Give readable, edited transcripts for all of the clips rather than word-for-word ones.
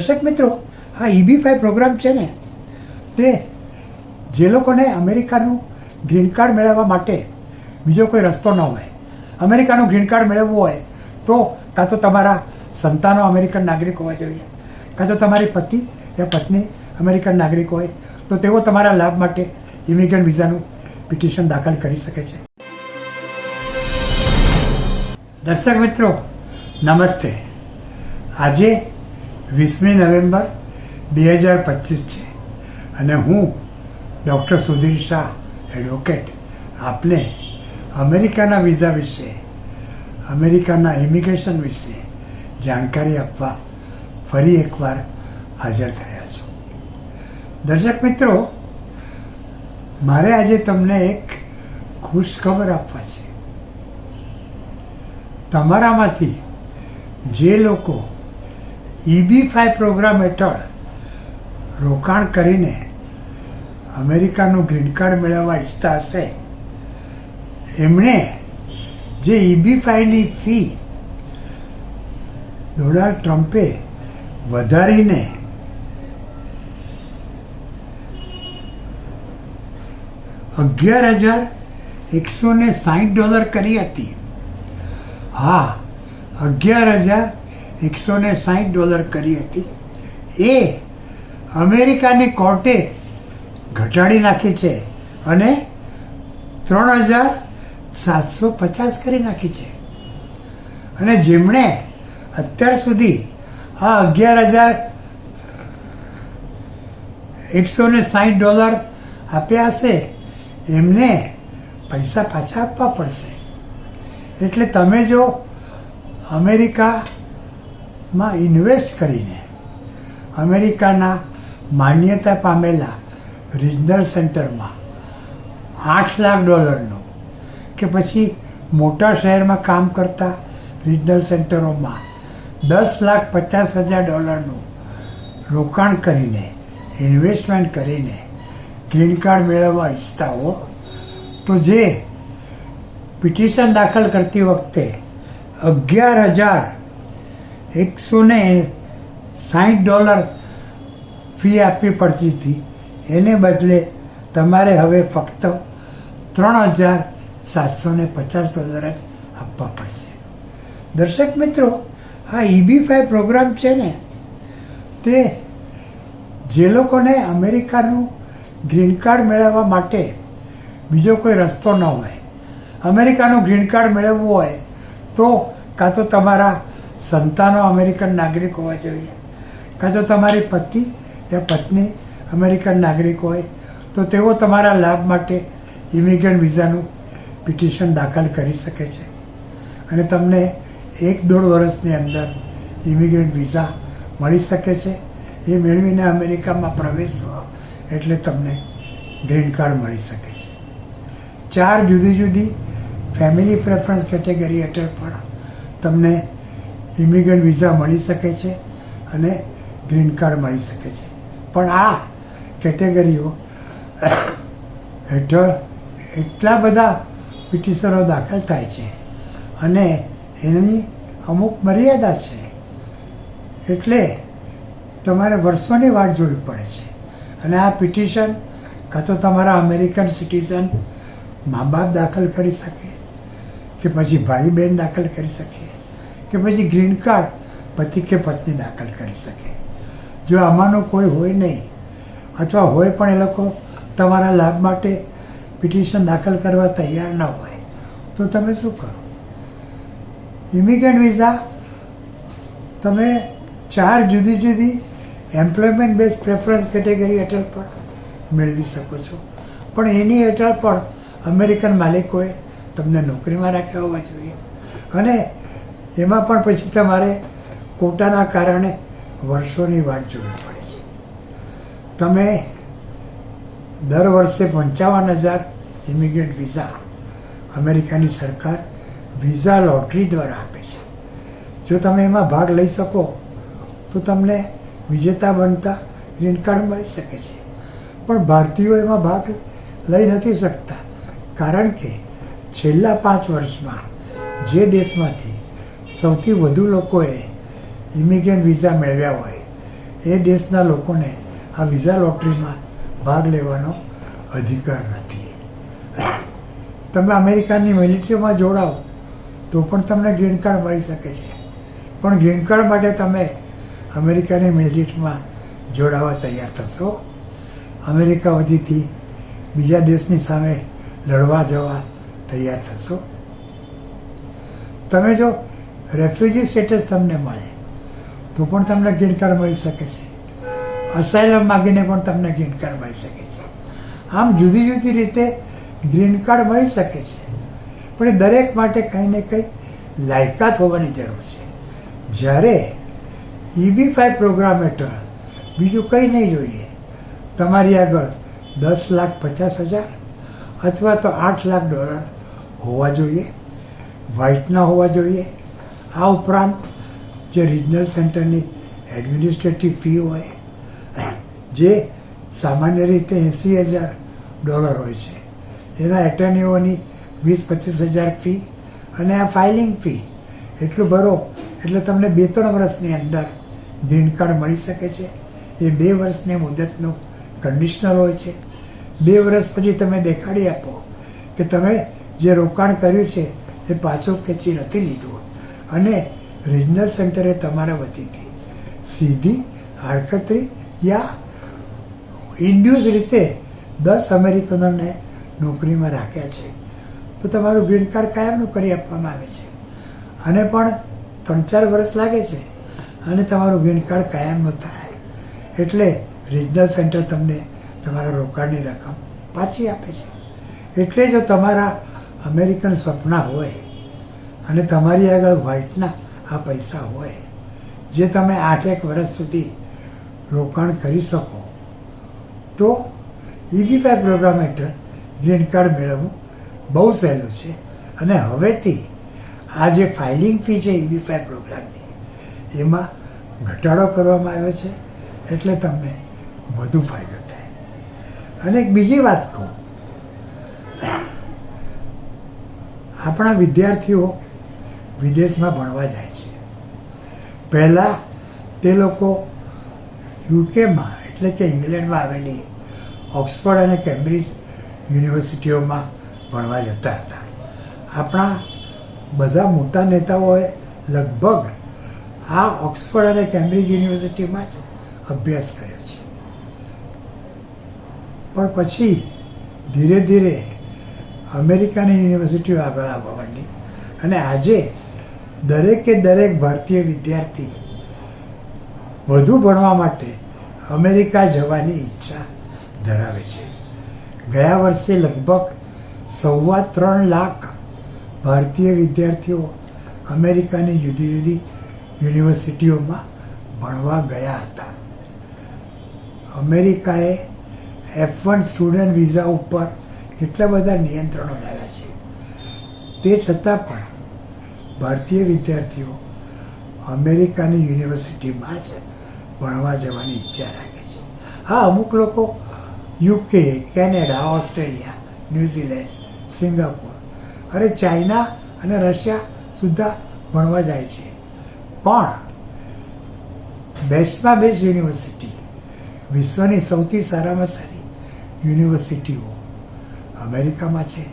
દર્શક મિત્રો, આ EB-5 પ્રોગ્રામ છે ને, તે જે લોકોને અમેરિકાનું ગ્રીન કાર્ડ મેળવવા માટે બીજો કોઈ રસ્તો ન હોય, અમેરિકાનું ગ્રીન કાર્ડ મેળવવું હોય તો કાં તો તમારા સંતાનો અમેરિકન નાગરિક હોવા જોઈએ, કાં તો તમારી પતિ યા પત્ની અમેરિકન નાગરિક હોય તો તેઓ તમારા લાભ માટે ઇમિગ્રન્ટ વિઝાનું પિટિશન દાખલ કરી શકે છે. દર્શક મિત્રો નમસ્તે. આજે 20મી નવેમ્બર 2025 છે અને હું ડૉક્ટર સુધીર શાહ એડવોકેટ આપને અમેરિકાના વિઝા વિશે, અમેરિકાના ઇમિગ્રેશન વિશે જાણકારી આપવા ફરી એકવાર હાજર થયા છું. દર્શક મિત્રો, મારે આજે તમને એક ખુશ ખબર આપવા છે. તમારામાંથી જે લોકો EB-5 પ્રોગ્રામ હેઠળ રોકાણ કરીને અમેરિકાનું ગ્રીન કાર્ડ મેળવવા ઈચ્છતા હશે, એમણે જે EB-5ની ફી ડોનાલ્ડ ટ્રમ્પે વધારીને $11,160 કરી હતી, હા, $11,160 કરી હતી, એ અમેરિકાની કોર્ટે ઘટાડી નાખી છે અને 3,750 કરી નાખી છે. અને જેમણે અત્યાર સુધી આ $11,160 આપ્યા હશે એમને પૈસા પાછા આપવા પડશે. એટલે તમે જો અમેરિકામાં ઇન્વેસ્ટ કરીને અમેરિકાના માન્યતા પામેલા રિજનલ સેન્ટરમાં $8 લાખનું કે પછી મોટા શહેરમાં કામ કરતા રિજનલ સેન્ટરોમાં $10,50,000નું રોકાણ કરીને, ઇન્વેસ્ટમેન્ટ કરીને ગ્રીન કાર્ડ મેળવવા ઈચ્છતા હો તો જે પિટિશન દાખલ કરતી વખતે $11,160 ફી આપવી પડતી હતી, એને બદલે તમારે હવે ફક્ત $3,750 જ આપવા પડશે. દર્શક મિત્રો, આ EB-5 પ્રોગ્રામ છે ને, તે જે લોકોને અમેરિકાનું ગ્રીન કાર્ડ મેળવવા માટે બીજો કોઈ રસ્તો ન હોય, અમેરિકાનું ગ્રીન કાર્ડ મેળવવું હોય તો કાં તો તમારા સંતાનો અમેરિકન નાગરિક હોવા જોઈએ, કાં તો તમારી પતિ યા પત્ની અમેરિકન નાગરિક હોય તો તેઓ તમારા લાભ માટે ઇમિગ્રન્ટ વિઝાનું પિટિશન દાખલ કરી શકે છે અને તમને 1-1.5 વર્ષની અંદર ઇમિગ્રન્ટ વિઝા મળી શકે છે. એ મેળવીને અમેરિકામાં પ્રવેશો એટલે તમને ગ્રીન કાર્ડ મળી શકે છે. 4 જુદી જુદી ફેમિલી પ્રેફરન્સ કેટેગરી હેઠળ પણ તમને ઇમિગ્રન્ટ વિઝા મળી શકે છે અને ગ્રીન કાર્ડ મળી શકે છે. પણ આ કેટેગરીઓ હેઠળ એટલા બધા પિટિશનો દાખલ થાય છે અને એની અમુક મર્યાદા છે, એટલે તમારે વર્ષોની વાટ જોવી પડે છે. અને આ પિટિશન કાં તો તમારા અમેરિકન સિટીઝન મા બાપ દાખલ કરી શકે, કે પછી ભાઈ બહેન દાખલ કરી શકે, કે પછી ગ્રીન કાર્ડ પતિ કે પત્ની દાખલ કરી શકે. જો આમાંનું કોઈ હોય નહીં, અથવા હોય પણ એ લોકો તમારા લાભ માટે પિટિશન દાખલ કરવા તૈયાર ન હોય તો તમે શું કરો? ઇમિગ્રન્ટ વિઝા તમે 4 જુદી જુદી એમ્પ્લોયમેન્ટ બેઝ પ્રેફરન્સ કેટેગરી હેઠળ પણ મેળવી શકો છો, પણ એની હેઠળ પણ અમેરિકન માલિકોએ તમને નોકરીમાં રાખ્યા હોવા જોઈએ અને એમાં પણ પછી તમારે કોટાના કારણે વર્ષોની વાટ જોવી પડે છે. તમે દર વર્ષે 55,000 ઇમિગ્રન્ટ વિઝા અમેરિકાની સરકાર વિઝા લોટરી દ્વારા આપે છે. જો તમે એમાં ભાગ લઈ શકો તો તમને વિજેતા બનતા ગ્રીન કાર્ડ મળી શકે છે. પણ ભારતીયો એમાં ભાગ લઈ નથી શકતા, કારણ કે છેલ્લા 5 વર્ષમાં જે દેશમાંથી સૌથી વધુ લોકોએ ઇમિગ્રન્ટ વિઝા મેળવ્યા હોય એ દેશના લોકોને આ વિઝા લોટરીમાં ભાગ લેવાનો અધિકાર નથી. તમે અમેરિકાની મિલિટરીમાં જોડાઓ તો પણ તમને ગ્રીન કાર્ડ મળી શકે છે, પણ ગ્રીન કાર્ડ માટે તમે અમેરિકાની મિલિટરીમાં જોડાવા તૈયાર થશો, અમેરિકા વતીથી બીજા દેશની સામે લડવા જવા તૈયાર થશો. તમે જો રેફ્યુજી સ્ટેટસ તમને મળે તો પણ તમને ગ્રીન કાર્ડ મળી શકે છે, અસાયલમ માગીને પણ તમને ગ્રીન કાર્ડ મળી શકે છે. આમ જુદી જુદી રીતે ગ્રીન કાર્ડ મળી શકે છે, પણ એ દરેક માટે કંઈ ને કંઈ લાયકાત હોવાની જરૂર છે. જ્યારે EB-5 પ્રોગ્રામ હેઠળ બીજું કંઈ નહીં જોઈએ, તમારી આગળ $10,50,000 અથવા તો $8,00,000 હોવા જોઈએ, વ્હાઇટના હોવા જોઈએ. આ ઉપરાંત જે રિજનલ સેન્ટરની એડમિનિસ્ટ્રેટિવ ફી હોય જે સામાન્ય રીતે $80,000 હોય છે, એના એટર્નીઓની 20-25,000 ફી અને આ ફાઇલિંગ ફી એટલું ભરો એટલે તમને 2-3 વર્ષની અંદર ગ્રીન કાર્ડ મળી શકે છે. એ 2 વર્ષની મુદતનું કન્ડિશનલ હોય છે. 2 વર્ષ પછી તમે દેખાડી આપો કે તમે જે રોકાણ કર્યું છે એ પાછું ખેંચી નથી લીધું અને રિજનલ સેન્ટરે તમારા વતીથી સીધી આડકતરી યા ઇન્ડ્યુસ રીતે 10 અમેરિકનોને નોકરીમાં રાખ્યા છે તો તમારું ગ્રીન કાર્ડ કાયમનું કરી આપવામાં આવે છે. અને પણ 3-4 વર્ષ લાગે છે અને તમારું ગ્રીન કાર્ડ કાયમનું થાય એટલે રિજનલ સેન્ટર તમને તમારા રોકાણની રકમ પાછી આપે છે. એટલે જો તમારા અમેરિકન સપના હોય અને તમારી આગળ વ્હાઇટના આ પૈસા હોય જે તમે 8-1 વર્ષ સુધી રોકાણ કરી શકો તો EB-5 પ્રોગ્રામ હેઠળ ગ્રીન કાર્ડ મેળવવું બહુ સહેલું છે. અને હવેથી આ જે ફાઇલિંગ ફી છે EB-5 પ્રોગ્રામની એમાં ઘટાડો કરવામાં આવ્યો છે એટલે તમને વધુ ફાયદો થાય. અને એક બીજી વાત કહું, આપણા વિદ્યાર્થીઓ વિદેશમાં ભણવા જાય છે. પહેલાં તે લોકો યુકેમાં એટલે કે ઇંગ્લેન્ડમાં આવેલી ઓક્સફર્ડ અને કેમ્બ્રિજ યુનિવર્સિટીઓમાં ભણવા જતા હતા. આપણા બધા મોટા નેતાઓએ લગભગ આ ઓક્સફર્ડ અને કેમ્બ્રિજ યુનિવર્સિટીમાં જ અભ્યાસ કર્યો છે. પણ પછી ધીરે ધીરે અમેરિકાની યુનિવર્સિટીઓ આગળ આવવા માંડી અને આજે દરેકે દરેક ભારતીય વિદ્યાર્થી વધુ ભણવા માટે અમેરિકા જવાની ઈચ્છા ધરાવે છે. ગયા વર્ષે લગભગ 3.25 લાખ ભારતીય વિદ્યાર્થીઓ અમેરિકાની જુદી જુદી યુનિવર્સિટીઓમાં ભણવા ગયા હતા. અમેરિકાએ F1 સ્ટુડન્ટ વિઝા ઉપર કેટલા બધા નિયંત્રણો લાવ્યા છે. તે છતાં પણ ભારતીય વિદ્યાર્થીઓ અમેરિકાની યુનિવર્સિટીમાં જ ભણવા જવાની ઈચ્છા રાખે છે. હા, અમુક લોકો UK, Canada, Australia, New Zealand, Singapore અરે ચાઇના અને રશિયા સુદ્ધા ભણવા જાય છે. પણ બેસ્ટમાં બેસ્ટ યુનિવર્સિટી, વિશ્વની સૌથી સારામાં સારી યુનિવર્સિટીઓ અમેરિકામાં છે,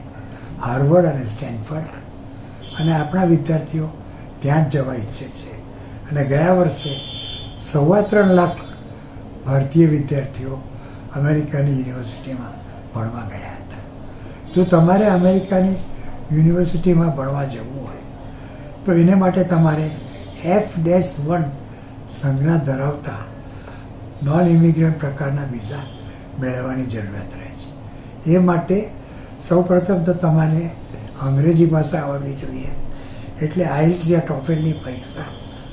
હાર્વર્ડ અને સ્ટેનફર્ડ. અને આપણા વિદ્યાર્થીઓ ત્યાં જ જવા ઈચ્છે છે. અને ગયા વર્ષે 3.25 લાખ ભારતીય વિદ્યાર્થીઓ અમેરિકાની યુનિવર્સિટીમાં ભણવા ગયા હતા. જો તમારે અમેરિકાની યુનિવર્સિટીમાં ભણવા જવું હોય તો એને માટે તમારે F-1 સંજ્ઞા ધરાવતા નોન ઇમિગ્રન્ટ પ્રકારના વિઝા મેળવવાની જરૂરિયાત રહે છે. એ માટે સૌપ્રથમ તો તમારે અંગ્રેજી ભાષા આવડવી જોઈએ, એટલે IELTS યા TOEFLની પરીક્ષા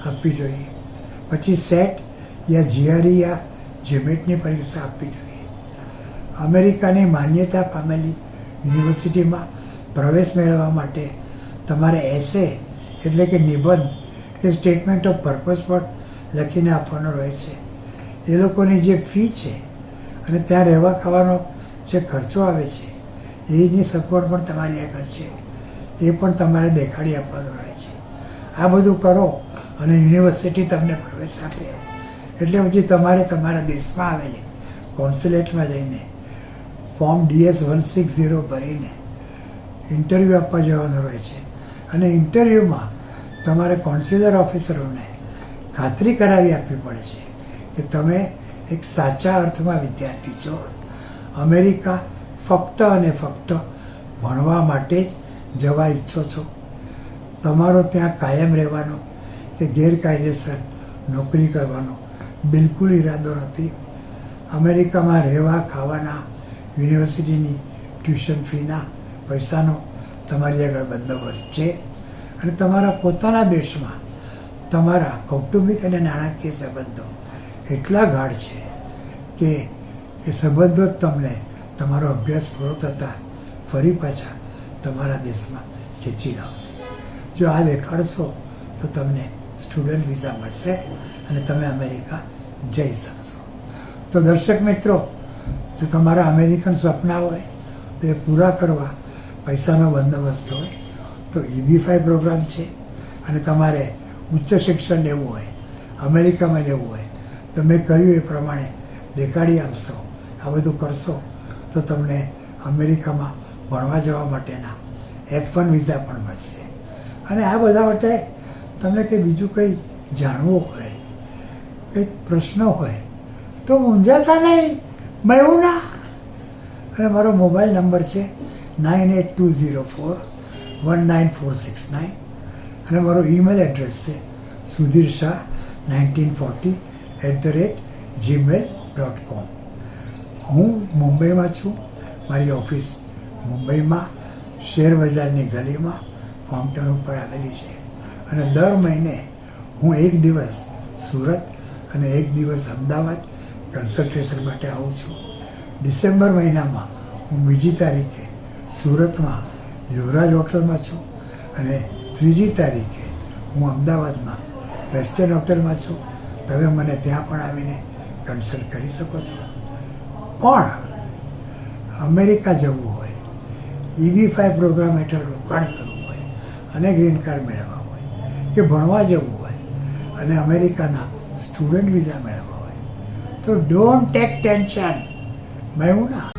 આપવી જોઈએ. પછી સેટ યા GRE યા GMATની પરીક્ષા આપવી જોઈએ. અમેરિકાની માન્યતા પામેલી યુનિવર્સિટીમાં પ્રવેશ મેળવવા માટે તમારે એસે એટલે કે નિબંધ કે સ્ટેટમેન્ટ ઓફ પર્પઝ પણ લખીને આપવાનો રહે છે. એ લોકોની જે ફી છે અને ત્યાં રહેવા ખાવાનો જે ખર્ચો આવે છે એની સગવડ પણ તમારી આગળ છે, એ પણ તમારે દેખાડી આપવાનો રહે છે. આ બધું કરો અને યુનિવર્સિટી તમને પ્રવેશ આપે એટલે પછી તમારે તમારા દેશમાં આવેલી કોન્સ્યુલેટમાં જઈને ફોર્મ DS-160 ભરીને ઇન્ટરવ્યૂ આપવા જવાનું રહે છે. અને ઇન્ટરવ્યૂમાં તમારે કોન્સ્યુલર ઓફિસરોને ખાતરી કરાવી આપવી પડે છે કે તમે એક સાચા અર્થમાં વિદ્યાર્થી છો. અમેરિકા ફક્ત અને ફક્ત ભણવા માટે જ જવા ઈચ્છો છો. તમારો ત્યાં કાયમ રહેવાનો કે ગેરકાયદેસર નોકરી કરવાનો બિલકુલ ઈરાદો નથી. અમેરિકામાં રહેવા ખાવાના યુનિવર્સિટીની ટ્યુશન ફીના પૈસાનો તમારી આગળ બંદોબસ્ત છે. અને તમારા પોતાના દેશમાં તમારા કૌટુંબિક અને નાણાકીય સંબંધો એટલા ગાઢ છે કે એ સંબંધો જ તમને તમારો અભ્યાસ પૂરો થતાં ફરી પાછા તમારા દેશમાં ખેંચી લાવશે. જો આ દેખાડશો તો તમને સ્ટુડન્ટ વિઝા મળશે અને તમે અમેરિકા જઈ શકશો. તો દર્શક મિત્રો, જો તમારા અમેરિકન સપના હોય તો એ પૂરા કરવા પૈસાનો બંદોબસ્ત હોય તો EB-5 પ્રોગ્રામ છે. અને તમારે ઉચ્ચ શિક્ષણ લેવું હોય, અમેરિકામાં લેવું હોય તો મેં કહ્યું એ પ્રમાણે દેખાડી આપશો, આ બધું કરશો તો તમને અમેરિકામાં ભણવા જવા માટેના F1 વિઝા પણ મળશે. અને આ બધા માટે તમને કંઈ બીજું કંઈ જાણવું હોય, કંઈક પ્રશ્નો હોય તો મૂંઝાતા નહીં, મેહુના. અને મારો મોબાઈલ નંબર છે 9820419469 અને મારો ઈમેલ એડ્રેસ છે sudhirsha1940@gmail.com. હું મુંબઈમાં છું. મારી ઓફિસ મુંબઈમાં શેર બજારની ગલીમાં ફાઉન્ટેન ઉપર આવેલી છે. અને દર મહિને હું એક દિવસ સુરત અને એક દિવસ અમદાવાદ કન્સલ્ટેશન માટે આવું છું. ડિસેમ્બર મહિનામાં હું 2જી તારીખે સુરતમાં યુવરાજ હોટલમાં છું અને 3જી તારીખે હું અમદાવાદમાં વેસ્ટર્ન હોટલમાં છું. તમે મને ત્યાં પણ આવીને કન્સલ્ટ કરી શકો છો. પણ અમેરિકા જવું હોય, EB-5 પ્રોગ્રામ હેઠળ રોકાણ કરવું હોય અને ગ્રીન કાર્ડ મેળવવા હોય કે ભણવા જવું હોય અને અમેરિકાના સ્ટુડન્ટ વિઝા મેળવવા હોય તો ડોન્ટ ટેક ટેન્શન. મેં હું ના